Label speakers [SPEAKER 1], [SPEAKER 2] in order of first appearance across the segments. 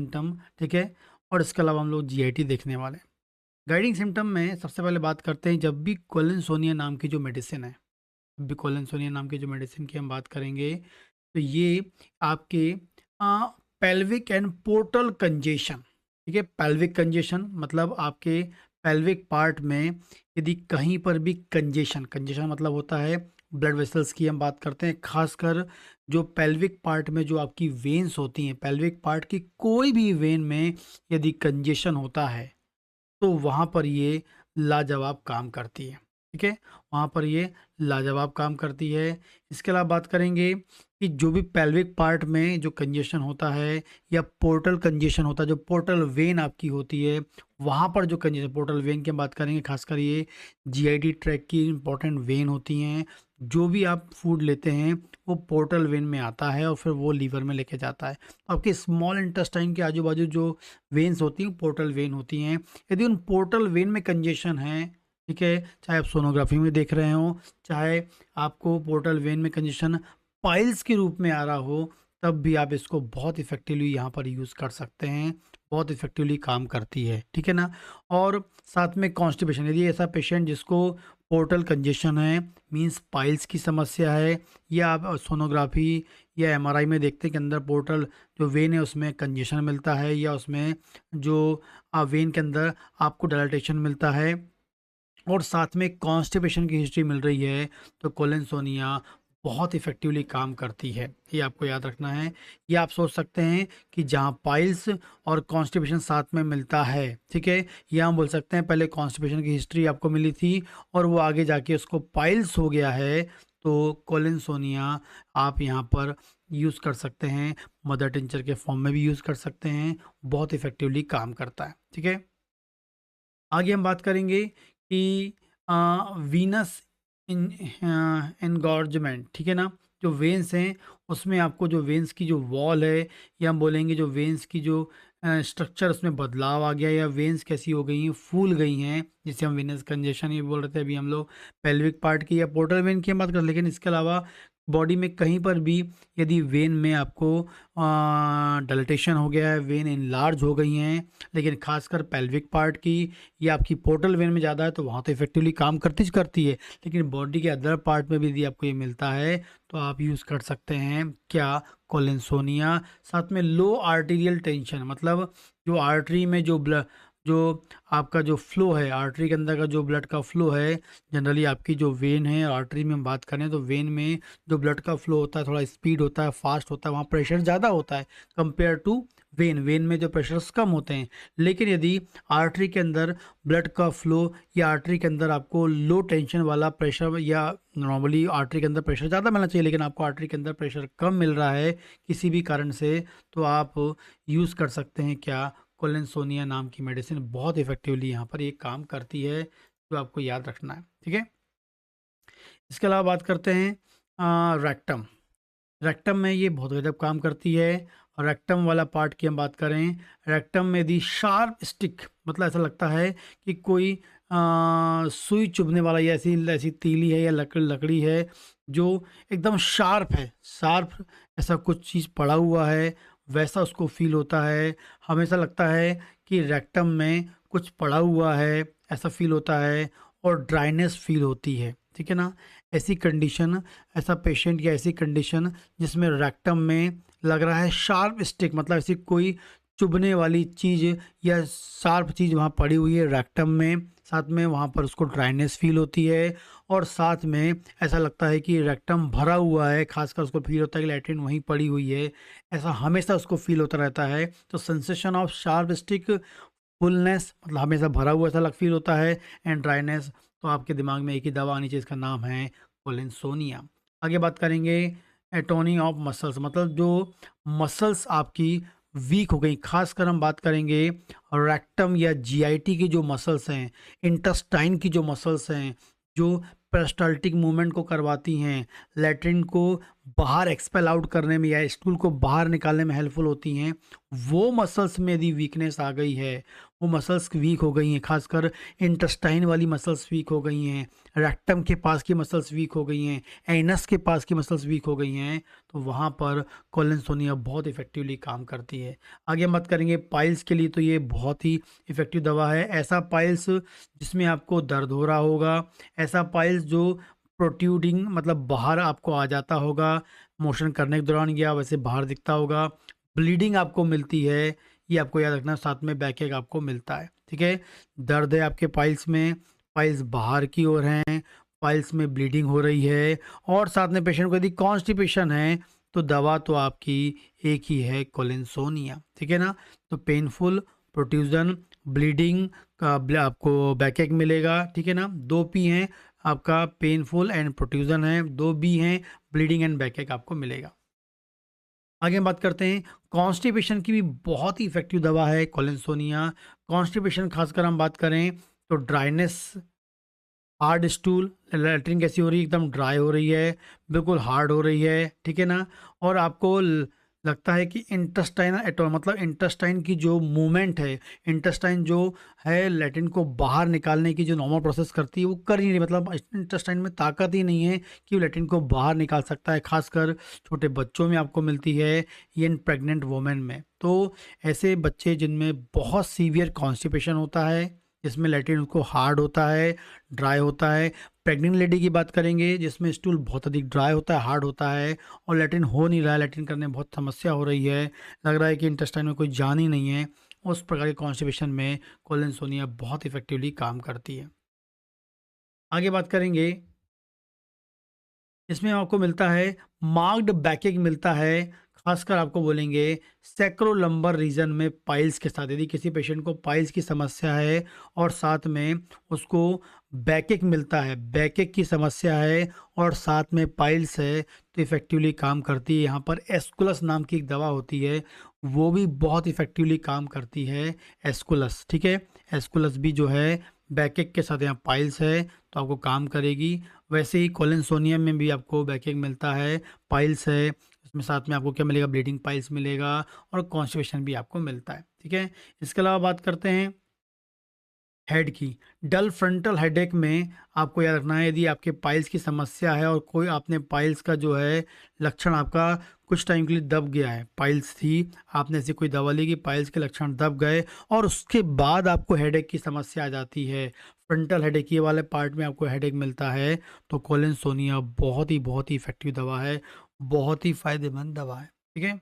[SPEAKER 1] Symptom, ठीक है? और इसके अलावा हम लोग जीआईटी देखने वाले हैं। गाइडिंग सिम्टम में सबसे पहले बात करते हैं, जब भी कोलिनसोनिया नाम की जो मेडिसिन है, जब भी कोलिनसोनिया नाम की जो मेडिसिन की हम बात करेंगे, तो ये आपके पेल्विक एंड पोर्टल कंजेशन, ठीक है? पेल्विक कंजेशन मतलब आपके पेल्विक पार्ट में यदि कहीं पर भी कंजेशन, कंजेशन मतलब होता है ब्लड वेसल्स की हम बात करते हैं, खासकर जो पेल्विक पार्ट में जो आपकी वेन्स होती हैं, पेल्विक पार्ट की कोई भी वेन में यदि कंजेशन होता है, तो वहाँ पर ये लाजवाब काम करती है, ठीक है? वहाँ पर ये लाजवाब काम करती है। इसके अलावा बात करेंगे कि जो भी पेल्विक पार्ट में जो कंजेशन होता है या पोर्टल कंजेशन होता है, जो पोर्टल वेन आपकी होती है, वहाँ पर जो कंजेशन, पोर्टल वेन की हम बात करेंगे, खासकर ये जीआईटी ट्रैक की इंपॉर्टेंट वेन होती हैं। जो भी आप फूड लेते हैं, वो पोर्टल वेन में आता है और फिर वो लीवर में लेके जाता है। आपके स्मॉल इंटेस्टाइन के आजू-बाजू जो वेन्स होती हैं, पोर्टल वेन होती हैं। यदि उन पोर्टल वेन में कंजेशन है, ठीक है, चाहे आप सोनोग्राफी में देख रहे हो, चाहे आपको पोर्टल वेन में कंजेशन पाइल्स के रूप में आ रहा हो, तब भी आप इसको बहुत इफेक्टिवली यहाँ पर यूज़ कर सकते हैं, बहुत इफेक्टिवली काम करती है, ठीक है ना? और साथ में कॉन्स्टिपेशन, यदि ऐसा पेशेंट जिसको पोर्टल कंजेशन है, मीन्स पाइल्स की समस्या है, या आप सोनोग्राफी या एमआरआई में देखते हैं कि अंदर पोर्टल जो वेन है उसमें कंजेशन मिलता है, या उसमें जो वेन के अंदर आपको डायलाटेशन मिलता है, और साथ में कॉन्स्टिपेशन की हिस्ट्री मिल रही है, तो कोलिनसोनिया बहुत इफ़ेक्टिवली काम करती है। ये आपको याद रखना है। ये आप सोच सकते हैं कि जहाँ पाइल्स और कॉन्स्टिपेशन साथ में मिलता है, ठीक है? या हम बोल सकते हैं पहले कॉन्स्टिपेशन की हिस्ट्री आपको मिली थी और वो आगे जाके उसको पाइल्स हो गया है, तो कोलिनसोनिया आप यहाँ पर यूज़ कर सकते हैं। मदर टिंचर के फॉर्म में भी यूज़ कर सकते हैं, बहुत इफ़ेक्टिवली काम करता है, ठीक है? आगे हम बात करेंगे कि वीनस एनगॉर्जमेंट, ठीक है ना? जो वेन्स हैं, उसमें आपको जो वेन्स की जो वॉल है, या हम बोलेंगे जो वेन्स की जो स्ट्रक्चर, उसमें बदलाव आ गया, या वेन्स कैसी हो गई हैं, फूल गई हैं, जिसे हम वेनस कंजेशन ये बोल रहे थे। अभी हम लोग पेल्विक पार्ट की या पोर्टल वेन की हम बात कर, लेकिन इसके अलावा बॉडी में कहीं पर भी यदि वेन में आपको डायलेटेशन हो गया है, वेन इनलार्ज हो गई हैं, लेकिन खासकर पेल्विक पार्ट की या आपकी पोर्टल वेन में ज़्यादा है, तो वहाँ तो इफेक्टिवली काम करती है, लेकिन बॉडी के अदर पार्ट में भी यदि आपको ये मिलता है, तो आप यूज़ कर सकते हैं क्या? कोलिनसोनिया। साथ में लो आर्टीरियल टेंशन, मतलब जो आर्टरी में जो आपका जो फ्लो है, आर्टरी के अंदर का जो ब्लड का फ्लो है, जनरली आपकी जो वेन है, आर्टरी में हम बात करें तो वेन में जो ब्लड का फ्लो होता है थोड़ा स्पीड होता है, फास्ट होता है, वहाँ प्रेशर ज़्यादा होता है कंपेयर टू वेन में जो प्रेशर्स कम होते हैं। लेकिन यदि आर्टरी के अंदर ब्लड का फ्लो, या आर्टरी के अंदर आपको लो टेंशन वाला प्रेशर, या नॉर्मली आर्टरी के अंदर प्रेशर ज़्यादा मिलना चाहिए, लेकिन आपको आर्टरी के अंदर प्रेशर कम मिल रहा है किसी भी कारण से, तो आप यूज़ कर सकते हैं क्या? कोलिनसोनिया नाम की मेडिसिन बहुत इफ़ेक्टिवली यहाँ पर ये काम करती है, जो आपको याद रखना है, ठीक है? इसके अलावा बात करते हैं रेक्टम। रेक्टम में ये बहुत गजब काम करती है। और रेक्टम वाला पार्ट की हम बात करें, रेक्टम में यदि शार्प स्टिक, मतलब ऐसा लगता है कि कोई सुई चुभने वाला, या ऐसी ऐसी तीली है या लकड़ी है जो एकदम शार्प है, शार्प ऐसा कुछ चीज़ पड़ा हुआ है, वैसा उसको फील होता है। हमेशा लगता है कि रेक्टम में कुछ पड़ा हुआ है, ऐसा फील होता है, और ड्राइनेस फील होती है, ठीक है ना? ऐसी कंडीशन, ऐसा पेशेंट या ऐसी कंडीशन जिसमें रेक्टम में लग रहा है शार्प स्टिक, मतलब ऐसी कोई चुभने वाली चीज़ या शार्प चीज़ वहाँ पड़ी हुई है रेक्टम में, साथ में वहाँ पर उसको ड्राइनेस फील होती है, और साथ में ऐसा लगता है कि रेक्टम भरा हुआ है, खासकर उसको फील होता है कि लैट्रिन वहीं पड़ी हुई है, ऐसा हमेशा उसको फील होता रहता है। तो sensation of sharp stick, fullness मतलब हमेशा भरा हुआ ऐसा फील होता है, एंड ड्राइनेस, तो आपके दिमाग में एक ही दवा आनी चाहिए, इसका नाम है कोलिनसोनिया। आगे बात करेंगे एटोनी ऑफ मसल्स, मतलब जो मसल्स आपकी वीक हो गई, खासकर हम बात करेंगे रेक्टम या जीआईटी की जो मसल्स हैं, इंटेस्टाइन की जो मसल्स हैं, जो पेरिस्टाल्टिक मूवमेंट को करवाती हैं, लैट्रिन को बाहर एक्सपेल आउट करने में या स्टूल को बाहर निकालने में हेल्पफुल होती हैं, वो मसल्स में यदि वीकनेस आ गई है, वो मसल्स वीक हो गई हैं, खासकर इंटेस्टाइन वाली मसल्स वीक हो गई हैं, रेक्टम के पास की मसल्स वीक हो गई हैं, एनस के पास की मसल्स वीक हो गई हैं, तो वहाँ पर कोलिनसोनिया बहुत इफ़ेक्टिवली काम करती है। आगे हम बात करेंगे पाइल्स के लिए, तो ये बहुत ही इफ़ेक्टिव दवा है। ऐसा पाइल्स जिसमें आपको दर्द हो रहा होगा, ऐसा पाइल्स जो प्रोट्रूडिंग मतलब बाहर आपको आ जाता होगा, मोशन करने के दौरान या वैसे बाहर दिखता होगा, ब्लीडिंग आपको मिलती है, ये आपको याद रखना, साथ में बैकएक आपको मिलता है, ठीक है? दर्द है आपके पाइल्स में, पाइल्स बाहर की ओर हैं, पाइल्स में ब्लीडिंग हो रही है और साथ में पेशेंट को यदि कॉन्स्टिपेशन है, तो दवा तो आपकी एक ही है, कोलिनसोनिया, ठीक है ना? तो पेनफुल, प्रोट्रूजन, ब्लीडिंग का आपको बैकएक मिलेगा, ठीक है ना? 2 पी हैं आपका, पेनफुल एंड प्रोट्रूजन है, 2 बी हैं, ब्लीडिंग एंड बैकएक आपको मिलेगा। आगे हम बात करते हैं, कॉन्स्टिपेशन की भी बहुत ही इफ़ेक्टिव दवा है कोलिनसोनिया। कॉन्स्टिपेशन खासकर हम बात करें तो ड्राइनेस, हार्ड स्टूल, लैट्रिन कैसी हो रही है, एकदम ड्राई हो रही है, बिल्कुल हार्ड हो रही है, ठीक है ना? और आपको लगता है कि इंटेस्टाइनल एटो मतलब इंटेस्टाइन की जो मूवमेंट है, इंटेस्टाइन जो है लैट्रिन को बाहर निकालने की जो नॉर्मल प्रोसेस करती है, वो कर ही नहीं, मतलब इंटेस्टाइन में ताकत ही नहीं है कि वो लैट्रिन को बाहर निकाल सकता है, खासकर छोटे बच्चों में आपको मिलती है, इन प्रेग्नेंट वोमेन में। तो ऐसे बच्चे जिनमें बहुत सीवियर कॉन्स्टिपेशन होता है, जिसमें लैट्रिन उनको हार्ड होता है, ड्राई होता है। प्रेग्नेंट लेडी की बात करेंगे जिसमें स्टूल बहुत अधिक ड्राई होता है, हार्ड होता है और लैट्रिन हो नहीं रहा है, लैट्रिन करने में बहुत समस्या हो रही है, लग रहा है कि इंटेस्टाइन में कोई जान ही नहीं है, उस प्रकार के कॉन्स्टिपेशन में कोलिनसोनिया बहुत इफेक्टिवली काम करती है। आगे बात करेंगे, इसमें आपको मिलता है मार्क्ड बैकेक मिलता है, खासकर आपको बोलेंगे सैक्रोलंबर रीजन में पाइल्स के साथ, यदि किसी पेशेंट को पाइल्स की समस्या है और साथ में उसको बैकेक मिलता है, बैकेक की समस्या है और साथ में पाइल्स है, तो इफ़ेक्टिवली काम करती है। यहाँ पर एस्कुलस नाम की एक दवा होती है, वो भी बहुत इफ़ेक्टिवली काम करती है, एस्कुलस, ठीक है? एस्कुलस भी जो है बैकेक के साथ, यहाँ पाइल्स है तो आपको काम करेगी। वैसे ही कोलिनसोनियम में भी आपको बैकेक मिलता है, पाइल्स है, इसमें साथ में आपको क्या मिलेगा, ब्लीडिंग पाइल्स मिलेगा और कॉन्स्टिपेशन भी आपको मिलता है, ठीक है? इसके अलावा बात करते हैं हेड की, डल फ्रंटल हेडेक में आपको याद रखना है, यदि आपके पाइल्स की समस्या है और कोई आपने पाइल्स का जो है लक्षण आपका कुछ टाइम के लिए दब गया है, पाइल्स थी, आपने ऐसी कोई दवा ली कि पाइल्स के लक्षण दब गए और उसके बाद आपको हेडेक की समस्या आ जाती है, फ्रंटल हेडेक ये वाले पार्ट में आपको हेडेक मिलता है, तो कोलिनसोनिया बहुत ही इफेक्टिव दवा है, बहुत ही फायदेमंद दवा है, ठीक है?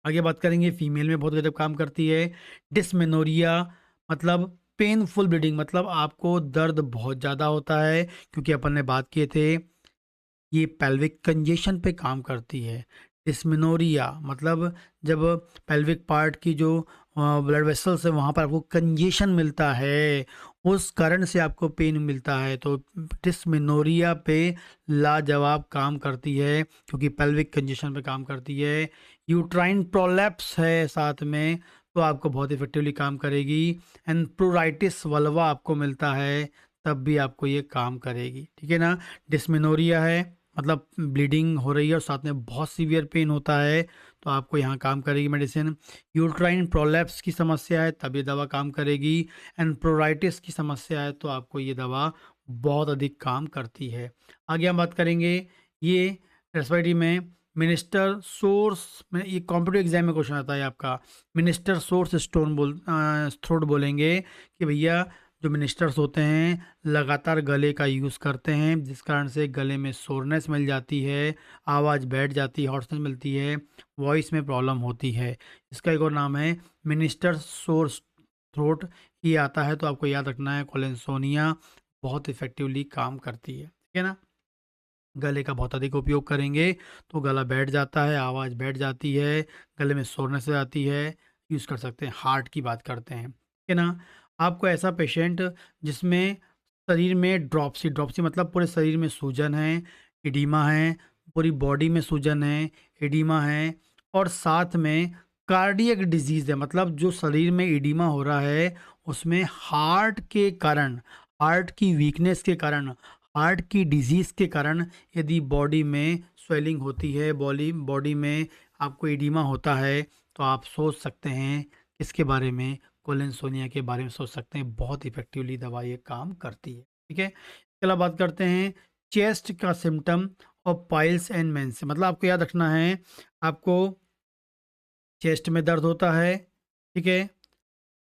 [SPEAKER 1] आगे बात करेंगे, फीमेल में बहुत गजब काम करती है, डिस्मेनोरिया मतलब पेनफुल ब्लीडिंग, मतलब आपको दर्द बहुत ज़्यादा होता है, क्योंकि अपन ने बात किए थे ये पेल्विक कंजेशन पे काम करती है। डिस्मेनोरिया मतलब जब पेल्विक पार्ट की जो ब्लड वेसल्स है वहाँ पर आपको कंजेशन मिलता है, उस कारण से आपको पेन मिलता है, तो डिस्मेनोरिया पे लाजवाब काम करती है, क्योंकि पेल्विक कंजेशन पे काम करती है। यूट्राइन प्रोलैप्स है साथ में, तो आपको बहुत इफेक्टिवली काम करेगी। एंड प्रोराइटिस वल्वा आपको मिलता है, तब भी आपको ये काम करेगी, ठीक है ना? डिस्मेनोरिया है मतलब ब्लीडिंग हो रही है और साथ में बहुत सीवियर पेन होता है, तो आपको यहाँ काम करेगी मेडिसिन। यूट्राइन प्रोलैप्स की समस्या है, तब ये दवा काम करेगी। एंड प्रोराइटिस की समस्या है, तो आपको ये दवा बहुत अधिक काम करती है। आगे हम बात करेंगे, ये रेस्पिरेटरी में मिनिस्टर सोर्स में, ये कॉम्पिटिटिव एग्जाम में क्वेश्चन आता है आपका, मिनिस्टर सोर्स स्टोन थ्रोट बोलेंगे कि भैया जो मिनिस्टर्स होते हैं लगातार गले का यूज़ करते हैं, जिस कारण से गले में सोरनेस मिल जाती है, आवाज़ बैठ जाती है, हॉर्सनेस मिलती है, वॉइस में प्रॉब्लम होती है। इसका एक और नाम है मिनिस्टर सोर्स थ्रोट, ये आता है, तो आपको याद रखना है कोलिनसोनिया बहुत इफ़ेक्टिवली काम करती है, ठीक है ना? गले का बहुत अधिक उपयोग करेंगे तो गला बैठ जाता है, आवाज़ बैठ जाती है, गले में सोरनेस हो जाती है, यूज़ कर सकते हैं। हार्ट की बात करते हैं, ठीक है ना? आपको ऐसा पेशेंट जिसमें शरीर में ड्रॉप्सी, ड्रॉप्सी मतलब पूरे शरीर में सूजन है, एडिमा है, पूरी बॉडी में सूजन है, एडिमा है और साथ में कार्डियक डिजीज़ है, मतलब जो शरीर में एडिमा हो रहा है उसमें हार्ट के कारण, हार्ट की वीकनेस के कारण, हार्ट की डिजीज़ के कारण यदि बॉडी में स्वेलिंग होती है बॉडी बॉडी में, आपको एडिमा होता है, तो आप सोच सकते हैं किसके बारे में, कोलिनसोनिया के बारे में सोच सकते हैं। बहुत इफ़ेक्टिवली दवा ये काम करती है, ठीक है। इसके अलावा बात करते हैं चेस्ट का सिम्पटम और पाइल्स एंड मेंस। मतलब आपको याद रखना है, आपको चेस्ट में दर्द होता है, ठीक है,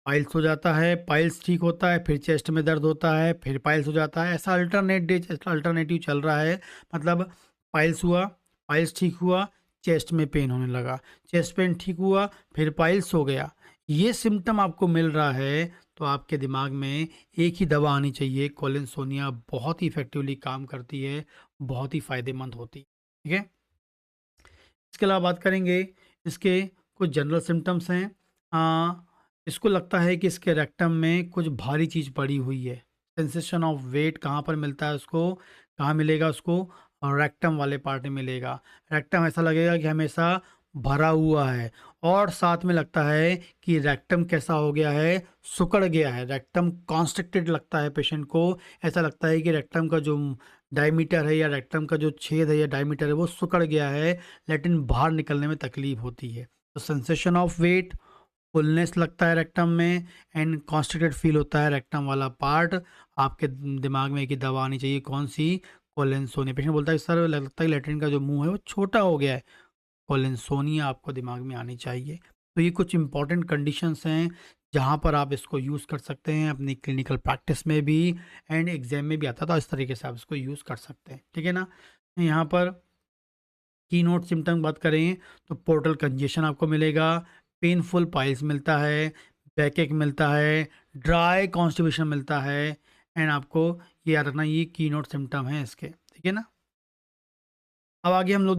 [SPEAKER 1] पाइल्स हो जाता है, पाइल्स ठीक होता है, फिर चेस्ट में दर्द होता है, फिर पाइल्स हो जाता है, ऐसा अल्टरनेटिव चल रहा है। मतलब पाइल्स हुआ, पाइल्स ठीक हुआ, चेस्ट में पेन होने लगा, चेस्ट पेन ठीक हुआ, फिर पाइल्स हो गया। ये सिम्टम आपको मिल रहा है, तो आपके दिमाग में एक ही दवा आनी चाहिए, कोलिनसोनिया बहुत ही इफेक्टिवली काम करती है, बहुत ही फ़ायदेमंद होती है, ठीक है। इसके अलावा बात करेंगे, इसके कुछ जनरल सिम्टम्स हैं। इसको लगता है कि इसके रेक्टम में कुछ भारी चीज़ पड़ी हुई है। सेंसेशन ऑफ वेट कहाँ पर मिलता है उसको, कहाँ मिलेगा उसको, और रेक्टम वाले पार्ट में मिलेगा। रेक्टम ऐसा लगेगा कि हमेशा भरा हुआ है, और साथ में लगता है कि रेक्टम कैसा हो गया है, सिकुड़ गया है। रेक्टम कॉन्स्ट्रिक्टेड लगता है पेशेंट को। ऐसा लगता है कि रेक्टम का जो डायमीटर है या रेक्टम का जो छेद है या डायमीटर है वो सिकुड़ गया है, लेकिन बाहर निकलने में तकलीफ होती है। तो सेंसेशन ऑफ वेट, फुलनेस लगता है रेक्टम में, एंड कॉन्स्टिपेटेड फील होता है रेक्टम वाला पार्ट। आपके दिमाग में एक ही दवा आनी चाहिए, कौन सी, कोलिनसोनिया। पेशेंट बोलता है सर लगता है लेट्रिन का जो मुंह है वो छोटा हो गया है, कोलिनसोनिया आपको दिमाग में आनी चाहिए। तो ये कुछ इंपॉर्टेंट कंडीशंस हैं जहाँ पर आप इसको यूज़ कर सकते हैं अपनी क्लिनिकल प्रैक्टिस में भी, एंड एग्जाम में भी आता था, इस तरीके से आप इसको यूज़ कर सकते हैं, ठीक है ना। यहाँ पर की नोट सिम्टम बात करें तो पोर्टल कंजेशन आपको मिलेगा, पेनफुल पाइल्स मिलता है, बैकएक मिलता है, ड्राई कॉन्स्टिपेशन मिलता है, एंड आपको ये याद रखना ये की नोट सिम्टम है इसके, ठीक है ना। अब आगे हम लोग